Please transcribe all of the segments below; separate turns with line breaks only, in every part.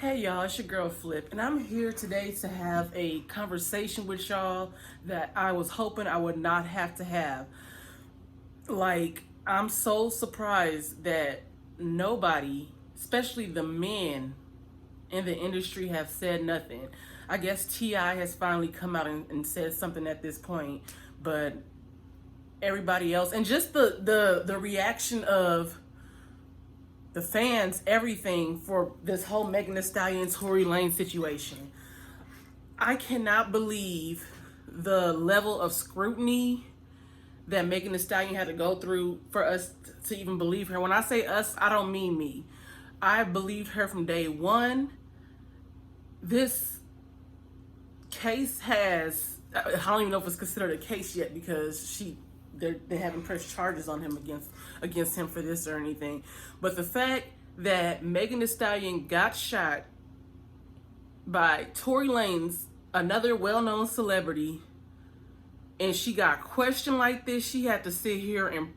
Hey y'all, it's your girl Flip, and I'm here today to have a conversation with y'all that I was hoping I would not have to have. I'm so surprised that nobody, especially the men in the industry, have said nothing. I guess T.I. has finally come out and said something at this point, but everybody else, and just the reaction of the fans, everything for this whole Megan Thee Stallion Tory Lanez situation. I cannot believe the level of scrutiny that Megan Thee Stallion had to go through for us to even believe her. When I say us, I don't mean me. I believed her from day one. This case has, I don't even know if it's considered a case yet because they haven't pressed charges on him against him for this or anything. But the fact that Megan Thee Stallion got shot by Tory Lanez, another well-known celebrity, and she got questioned like this, she had to sit here and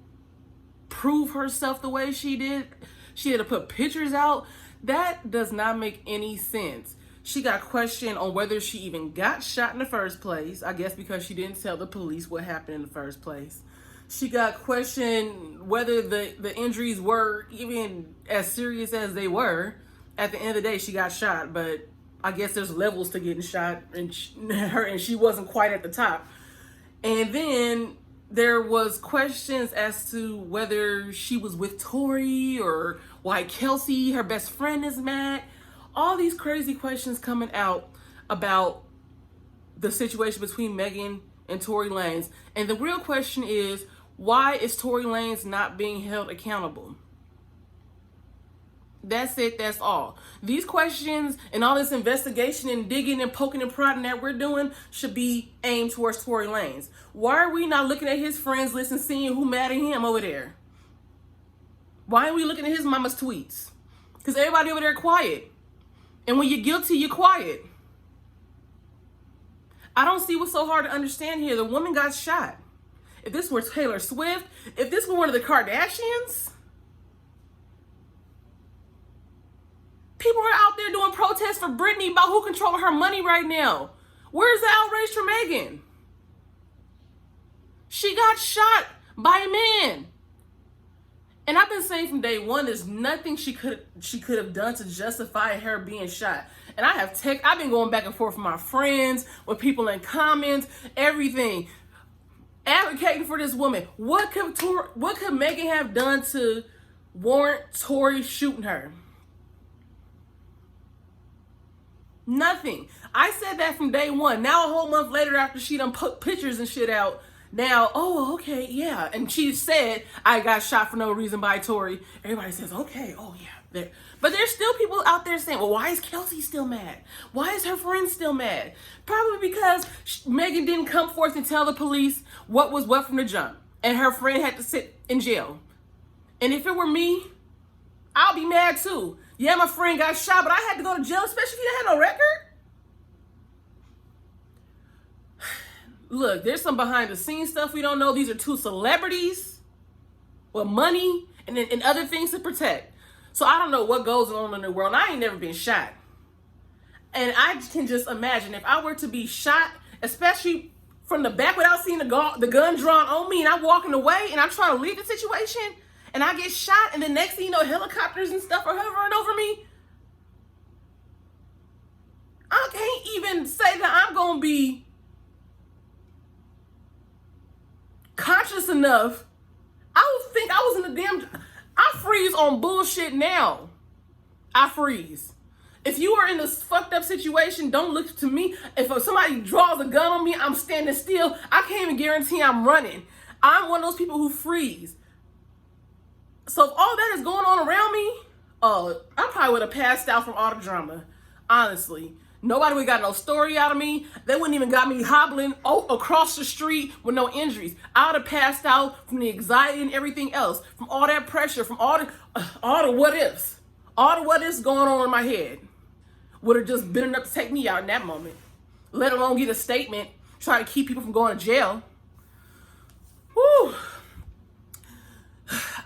prove herself the way she did. She had to put pictures out. That does not make any sense. She got questioned on whether she even got shot in the first place. I guess because she didn't tell the police what happened in the first place. She got questioned whether the injuries were even as serious as they were. At the end of the day, she got shot, but I guess there's levels to getting shot, and she wasn't quite at the top. And then there was questions as to whether she was with Tory or why Kelsey, her best friend, is mad. All these crazy questions coming out about the situation between Megan and Tory Lanez. And the real question is, why is Tory Lanez not being held accountable? That's it, that's all. These questions and all this investigation and digging and poking and prodding that we're doing should be aimed towards Tory Lanez. Why are we not looking at his friends list and seeing who mad at him over there? Why aren't we looking at his mama's tweets? Because everybody over there quiet. And when you're guilty, you're quiet. I don't see what's so hard to understand here. The woman got shot. If this were Taylor Swift, if this were one of the Kardashians, people are out there doing protests for Britney about who controlling her money right now. Where's the outrage for Megan? She got shot by a man. And I've been saying from day one, there's nothing she could have done to justify her being shot. And I've been going back and forth with my friends, with people in comments, everything, advocating for this woman. What could Megan have done to warrant Tory shooting her? Nothing. I said that from day one. Now a whole month later, after she done put pictures and shit out, now, oh, okay, yeah. And she said, I got shot for no reason by Tory. Everybody says, okay, oh yeah. But there's still people out there saying, well, why is Kelsey still mad? Why is her friend still mad? Probably because Megan didn't come forth and tell the police what was what from the jump. And her friend had to sit in jail. And if it were me, I'll be mad too. Yeah, my friend got shot, but I had to go to jail, especially if you didn't have no record. Look, there's some behind the scenes stuff we don't know. These are two celebrities with money and other things to protect. So I don't know what goes on in the world. I ain't never been shot. And I can just imagine if I were to be shot, especially from the back without seeing the gun drawn on me, and I'm walking away and I'm trying to leave the situation, and I get shot, and the next thing you know, helicopters and stuff are hovering over me. I can't even say that I'm going to be conscious enough. I would think I was in the I freeze on bullshit now. I freeze. If you are in this fucked up situation, don't look to me. If somebody draws a gun on me, I'm standing still. I can't even guarantee I'm running. I'm one of those people who freeze. So if all that is going on around me, I probably would have passed out from all the drama. Honestly. Nobody would got no story out of me. They wouldn't even got me hobbling across the street with no injuries. I would have passed out from the anxiety and everything else, from all that pressure, from all the what ifs. All the what ifs going on in my head would have just been enough to take me out in that moment. Let alone get a statement, try to keep people from going to jail. Whew.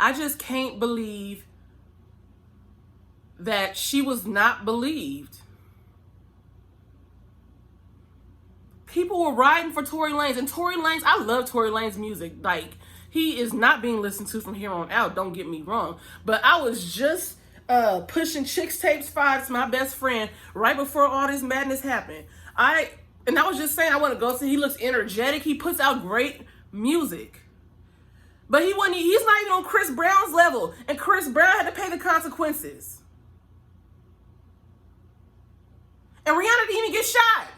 I just can't believe that she was not believed. People were riding for Tory Lanez, and Tory Lanez, I love Tory Lanez music. Like, he is not being listened to from here on out, don't get me wrong. But I was just pushing Chicks Tapes 5 to my best friend right before all this madness happened. I was just saying I want to go see, he looks energetic, he puts out great music. But he's not even on Chris Brown's level, and Chris Brown had to pay the consequences. And Rihanna didn't even get shot.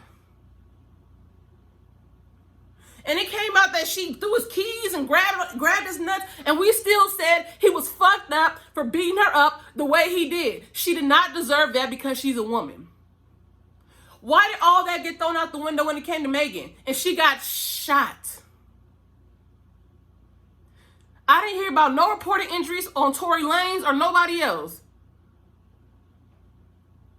And it came out that she threw his keys and grabbed his nuts, and we still said he was fucked up for beating her up the way he did. She did not deserve that because she's a woman. Why did all that get thrown out the window when it came to Megan? And she got shot. I didn't hear about no reported injuries on Tory Lanez or nobody else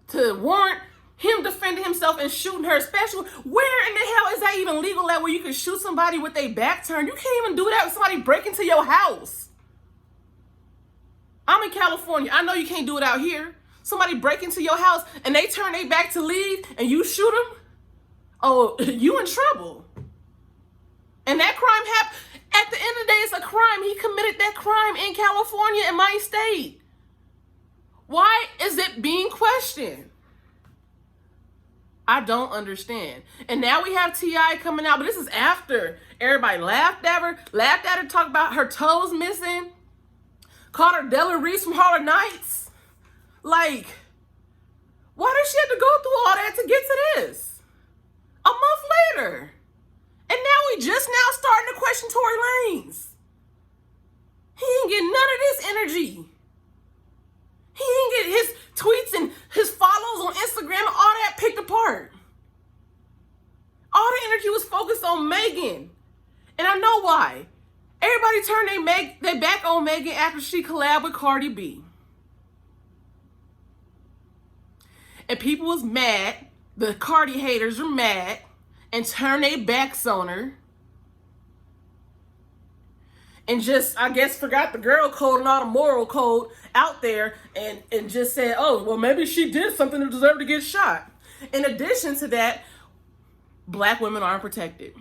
to warrant him defending himself and shooting her. Especially, where in the hell is that even legal at, where you can shoot somebody with their back turned? You can't even do that with somebody breaking into your house. I'm in California. I know you can't do it out here. Somebody break into your house and they turn their back to leave and you shoot them? Oh, you in trouble. And that crime happened. At the end of the day, it's a crime. He committed that crime in California, in my state. Why is it being questioned? I don't understand. And now we have T.I. coming out, but this is after everybody laughed at her, talked about her toes missing, called her Della Reese from Harlem Nights. Like, why did she have to go through all that to get to this? A month later. And now we just now starting to question Tory Lanez. He ain't get none of this energy. He ain't get his tweets and his follows on Instagram and all that picked apart. All the energy was focused on Megan. And I know why. Everybody turned their back on Megan after she collabed with Cardi B. And people was mad. The Cardi haters were mad and turned their backs on her. And just, I guess, forgot the girl code and all the moral code out there and just said, oh, well, maybe she did something to deserve to get shot. In addition to that, black women aren't protected.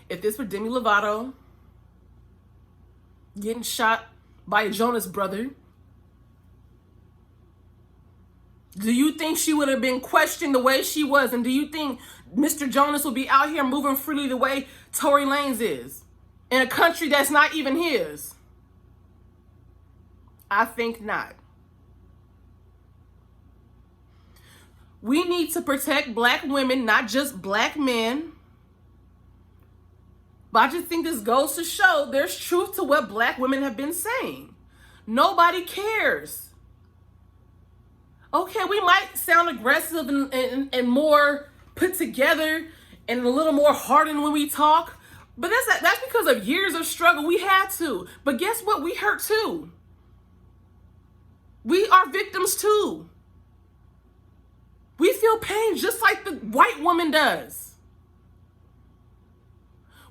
If this were Demi Lovato getting shot by a Jonas brother, do you think she would have been questioned the way she was? And do you think Mr. Jonas will be out here moving freely the way Tory Lanez is? In a country that's not even his? I think not. We need to protect black women, not just black men. But I just think this goes to show there's truth to what black women have been saying. Nobody cares. Okay, we might sound aggressive and more put together and a little more hardened when we talk. But that's because of years of struggle. We had to. But guess what? We hurt too. We are victims too. We feel pain just like the white woman does.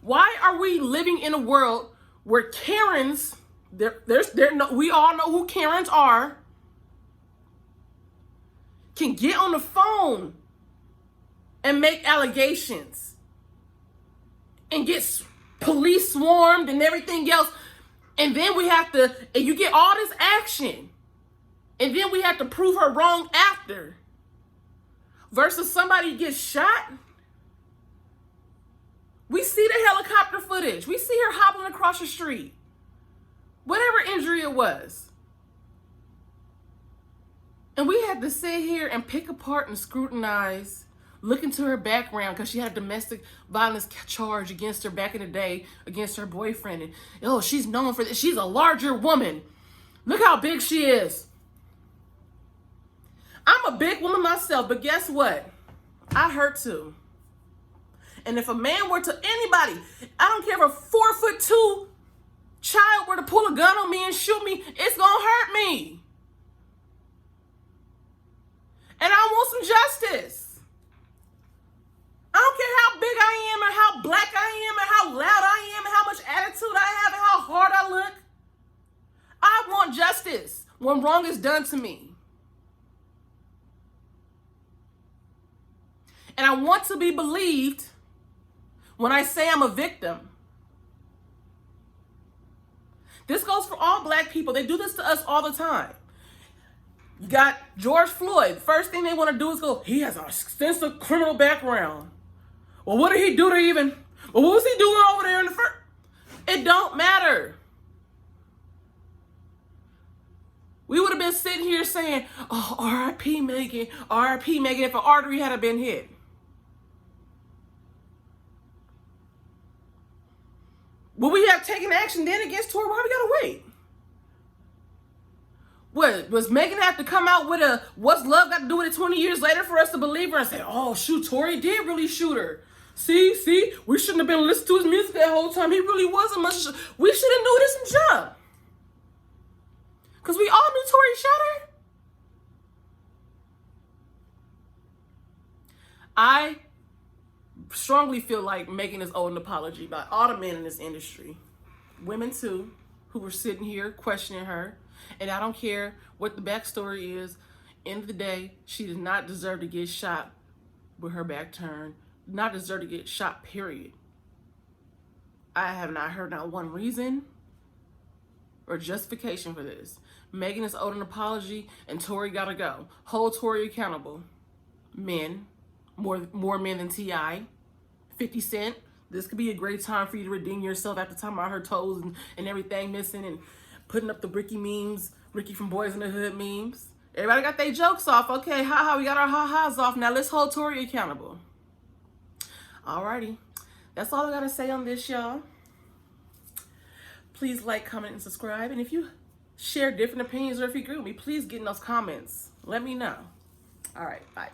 Why are we living in a world where Karens, we all know who Karens are, can get on the phone and make allegations and get police swarmed and everything else, and then and you get all this action, and then we have to prove her wrong after, versus somebody gets shot. We see the helicopter footage. We see her hobbling across the street. Whatever injury it was. And we had to sit here and pick apart and scrutinize, look into her background, because she had a domestic violence charge against her back in the day, against her boyfriend. And, oh, she's known for this. She's a larger woman. Look how big she is. I'm a big woman myself, but guess what? I hurt too. And if a man were to, anybody, I don't care if a 4'2" child were to pull a gun on me and shoot me, it's gonna hurt me. And I want some justice. I don't care how big I am, or how black I am, or how loud I am, and how much attitude I have, and how hard I look. I want justice. when wrong is done to me. And I want to be believed when I say I'm a victim. This goes for all black people. They do this to us all the time. You got George Floyd. First thing they want to do is go, he has an extensive criminal background. Well, what did he do to even, well, what was he doing over there in the first? It don't matter. We would have been sitting here saying, oh, R.I.P. Megan, R.I.P. Megan, if an artery had been hit. Would we have taken action then against Tory? Why we gotta wait? What, was Megan have to come out with a, what's love got to do with it 20 years later for us to believe her and say, oh, shoot, Tory did really shoot her. See, we shouldn't have been listening to his music that whole time. He really wasn't much. We should have knew this from jump. Because we all knew Tory shot her. I strongly feel like Megan is owed an apology by all the men in this industry. Women too, who were sitting here questioning her. And I don't care what the backstory is. End of the day, she does not deserve to get shot with her back turned. Not deserve to get shot, period. I have not heard not one reason or justification for this. Megan is owed an apology and Tory gotta go. Hold Tory accountable. Men, more men than T.I. 50 Cent. This could be a great time for you to redeem yourself after talking about her toes and everything missing and putting up the Ricky memes, Ricky from Boys in the Hood memes. Everybody got their jokes off. Okay, we got our ha-has off. Now let's hold Tory accountable. Alrighty. That's all I gotta say on this, y'all. Please like, comment, and subscribe. And if you share different opinions or if you agree with me, please get in those comments. Let me know. All right, bye.